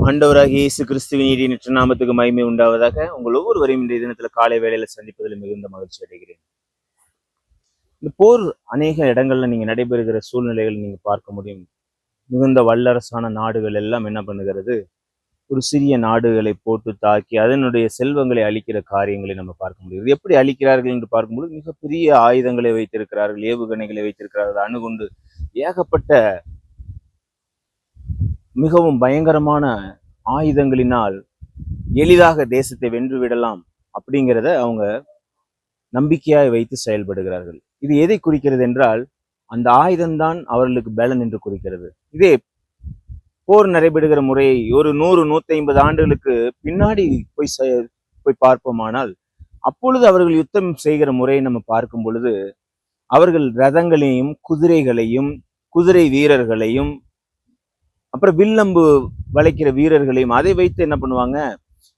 ஆண்டவராகிய இயேசு கிறிஸ்துவின் இனியற்ற நாமத்துக்கு மகிமை உண்டாவதாக. உங்கள் ஒவ்வொருவரையும் இன்றைய தினத்துல காலை வேளையில சந்திப்பதில் மிகுந்த மகிழ்ச்சி அடைகிறேன். இந்த போர் அநேக இடங்கள்ல நீங்க நடைபெறுகிற சூழ்நிலைகள் நீங்க பார்க்க முடியும். மிகுந்த வல்லரசான நாடுகள் எல்லாம் என்ன பண்ணுகிறது, ஒரு சிறிய நாடுகளை போட்டு தாக்கி அதனுடைய செல்வங்களை அழிக்கிற காரியங்களை நம்ம பார்க்க முடியும். எப்படி அழிக்கிறார்கள் என்று பார்க்கும்போது மிகப்பெரிய ஆயுதங்களை வைத்திருக்கிறார்கள், ஏவுகணைகளை வைத்திருக்கிறார்கள், அணுகுண்டு, ஏகப்பட்ட மிகவும் பயங்கரமான ஆயுதங்களினால் எளிதாக தேசத்தை வென்று விடலாம் அப்படிங்கிறத அவங்க நம்பிக்கையாய் வைத்து செயல்படுகிறார்கள். இது எதை குறிக்கிறது என்றால், அந்த ஆயுதம்தான் அவர்களுக்கு பலன் என்று குறிக்கிறது. இதே போர் நடைபெறுகிற முறையை ஒரு 100-150 ஆண்டுகளுக்கு பின்னாடி போய் பார்ப்போமானால், அப்பொழுது அவர்கள் யுத்தம் செய்கிற முறையை நம்ம பார்க்கும் பொழுது, அவர்கள் ரதங்களையும் குதிரைகளையும் குதிரை வீரர்களையும் அப்புறம் வில்லம்பு வளைக்கிற வீரர்களையும் அதை வைத்து என்ன பண்ணுவாங்க,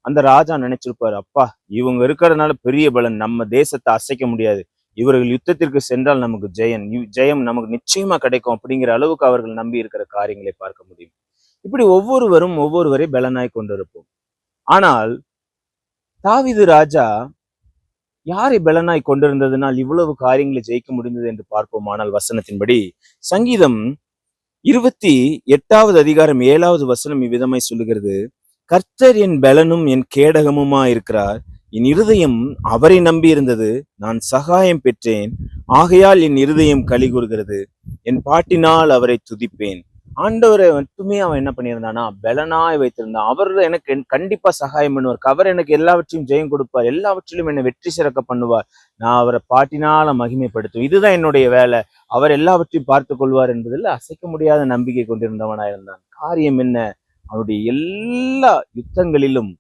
அந்த ராஜா நினைச்சிருப்பாரு, அப்பா இவங்க இருக்கிறதுனால பெரிய பலன், நம்ம தேசத்தை அசைக்க முடியாது, இவர்கள் யுத்தத்திற்கு சென்றால் நமக்கு ஜெயம் நமக்கு நிச்சயமா கிடைக்கும் அப்படிங்கிற அளவுக்கு அவர்கள் நம்பி இருக்கிற காரியங்களை பார்க்க முடியும். இப்படி ஒவ்வொருவரை பலனாய் கொண்டிருப்போம். ஆனால் தாவீது ராஜா யாரை பலனாய் கொண்டிருந்ததுனால் இவ்வளவு காரியங்களை ஜெயிக்க முடிந்தது என்று பார்ப்போமானால், வசனத்தின்படி சங்கீதம் 28வது அதிகாரம் 7வது வசனம் இவ்விதமாய் சொல்லுகிறது, கர்த்தர் என் பலனும் என் கேடகமுமா இருக்கிறார், என் இருதயம் அவரை நம்பி இருந்தது, நான் சகாயம் பெற்றேன், ஆகையால் என் இருதயம் களி கூறுகிறது, என் பாட்டினால் அவரை துதிப்பேன். ஆண்டவரை மட்டுமே அவன் என்ன பண்ணியிருந்தானா பலனாய் வைத்திருந்தான். அவர் எனக்கு கண்டிப்பா சகாயம் பண்ணுவார், அவர் எனக்கு எல்லாவற்றையும் ஜெயம் கொடுப்பார், எல்லாவற்றிலும் என்னை வெற்றி சிறக்க பண்ணுவார், நான் அவரை பாட்டினால மகிமைப்படுத்தும், இதுதான் என்னுடைய வேலை, அவர் எல்லாவற்றையும் பார்த்து கொள்வார் என்பதில் அசைக்க முடியாத நம்பிக்கை கொண்டிருந்தவனாயிருந்தான். காரியம் என்ன, அவனுடைய எல்லா யுத்தங்களிலும்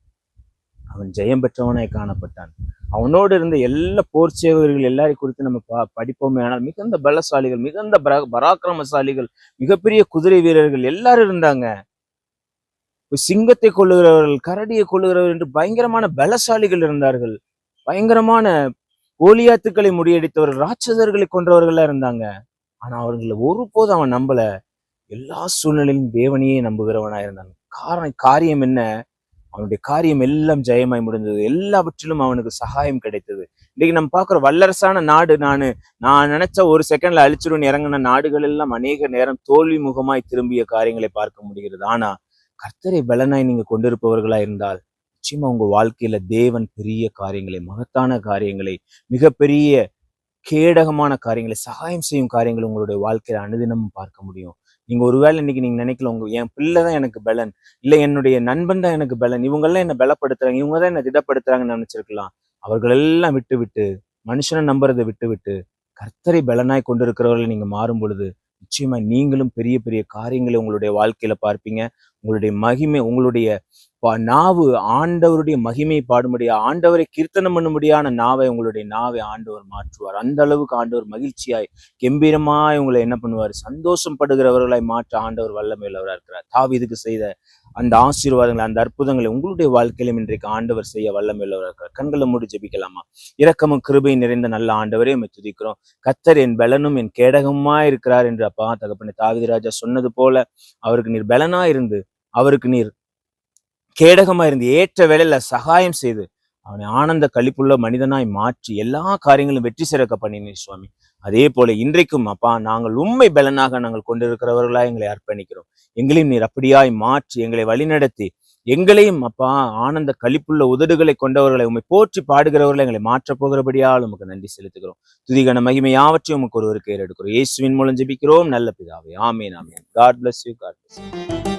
அவன் ஜெயம் பெற்றவனாய் காணப்பட்டான். அவனோடு இருந்த எல்லா போர் சேவகர்கள் எல்லாரையும் குறித்து நம்ம படிப்போமே ஆனால், மிகுந்த பலசாலிகள், மிகுந்த பராக்கிரமசாலிகள், மிகப்பெரிய குதிரை வீரர்கள் எல்லாரும் இருந்தாங்க. சிங்கத்தை கொள்ளுகிறவர்கள், கரடியை கொள்ளுகிறவர்கள் என்று பயங்கரமான பலசாலிகள் இருந்தார்கள். பயங்கரமான கோலியாத்துக்களை முறியடித்தவர்கள், ராட்சதர்களை கொன்றவர்களா இருந்தாங்க. ஆனா அவர்களை ஒருபோதும் அவன் நம்பல. எல்லா சூழ்நிலையும் தேவனையே நம்புகிறவனா இருந்தான். காரியம் என்ன, அவனுடைய காரியம் எல்லாம் ஜெயமாய் முடிந்தது, எல்லாவற்றிலும் அவனுக்கு சகாயம் கிடைத்தது. இன்னைக்கு நம்ம பார்க்குற வல்லரசான நாடு, நான் நினைச்ச ஒரு செகண்ட்ல அழிச்சிருன்னு இறங்கின நாடுகள் எல்லாம் அநேக நேரம் தோல்வி முகமாய் திரும்பிய காரியங்களை பார்க்க முடிகிறது. ஆனா கர்த்தரை பலனாய் நீங்க கொண்டிருப்பவர்களா இருந்தால் நிச்சயமா உங்க வாழ்க்கையில தேவன் பெரிய காரியங்களை, மகத்தான காரியங்களை, மிகப்பெரிய கேடகமான காரியங்களை, சகாயம் செய்யும் காரியங்களை உங்களுடைய வாழ்க்கையில அனுதினமும் பார்க்க முடியும். நீங்க ஒருவேளை இன்னைக்கு நீங்க நினைக்கலாம், என் பிள்ளை தான் எனக்கு பலன், இல்ல என்னுடைய நண்பன் தான் எனக்கு பலன், இவங்கெல்லாம் என்ன பலப்படுத்துறாங்க, இவங்க தான் என்ன திடப்படுத்துறாங்கன்னு நினைச்சிருக்கலாம். அவர்கள் எல்லாம் விட்டு மனுஷனை நம்புறதை விட்டு கர்த்தரை பலனாய் கொண்டிருக்கிறவர்கள் நீங்க மாறும் பொழுது நிச்சயமா நீங்களும் பெரிய பெரிய காரியங்களை உங்களுடைய வாழ்க்கையில பார்ப்பீங்க. உங்களுடைய மகிமை, உங்களுடைய நாவு ஆண்டவருடைய மகிமை பாடும்படியா, ஆண்டவரை கீர்த்தனம் பண்ணும்படியான உங்களுடைய நாவை ஆண்டவர் மாற்றுவார். அந்த அளவுக்கு ஆண்டவர் மகிழ்ச்சியாய் கம்பீரமாய் உங்களை என்ன பண்ணுவார், சந்தோஷம் படுகிறவர்களாய் மாற்ற ஆண்டவர் வல்லமையுள்ளவராக இருக்கிறார். தாவீதுக்கு செய்த அந்த ஆசீர்வாதங்களை, அந்த அற்புதங்களை உங்களுடைய வாழ்க்கையிலும் இன்றைக்கு ஆண்டவர் செய்ய வல்லமையுள்ளவராக இருக்கிறார். கண்களை மூடி ஜெபிக்கலாமா? இரக்கமும் கிருபை நிறைந்த நல்ல ஆண்டவரே உம்மை துதிக்கிறோம். கர்த்தர் என் பலனும் என் கேடகமா இருக்கிறார் என்று அப்பா தகப்பனே தாவீது ராஜா சொன்னது போல அவருக்கு நீர் பலனா இருந்து, அவருக்கு நீர் கேடகமா இருந்து, ஏற்ற வேளையில சகாயம் செய்து அவனை ஆனந்த களிப்புள்ள மனிதனாய் மாற்றி எல்லா காரியங்களும் வெற்றி சிறக்க பண்ணினீர் சுவாமி. அதே போல இன்றைக்கும் அப்பா நாங்கள் உண்மை பலனாக நாங்கள் கொண்டிருக்கிறவர்களா எங்களை அர்ப்பணிக்கிறோம். எங்களையும் நீர் அப்படியாய் மாற்றி எங்களை வழிநடத்தி, எங்களையும் அப்பா ஆனந்த களிப்புள்ள உதடுகளை கொண்டவர்களை, உண்மை போற்றி பாடுகிறவர்களை எங்களை மாற்றப் போகிறபடியால் உமக்கு நன்றி செலுத்துகிறோம். துதிகன மகிமை யாவற்றையும் உமக்கு ஒருவருக்கு ஏறெடுக்கிறோம். இயேசுவின் மூலம் ஜெபிக்கிறோம் நல்ல பிதாவே, ஆமேன் ஆமேன். God bless you. God bless you.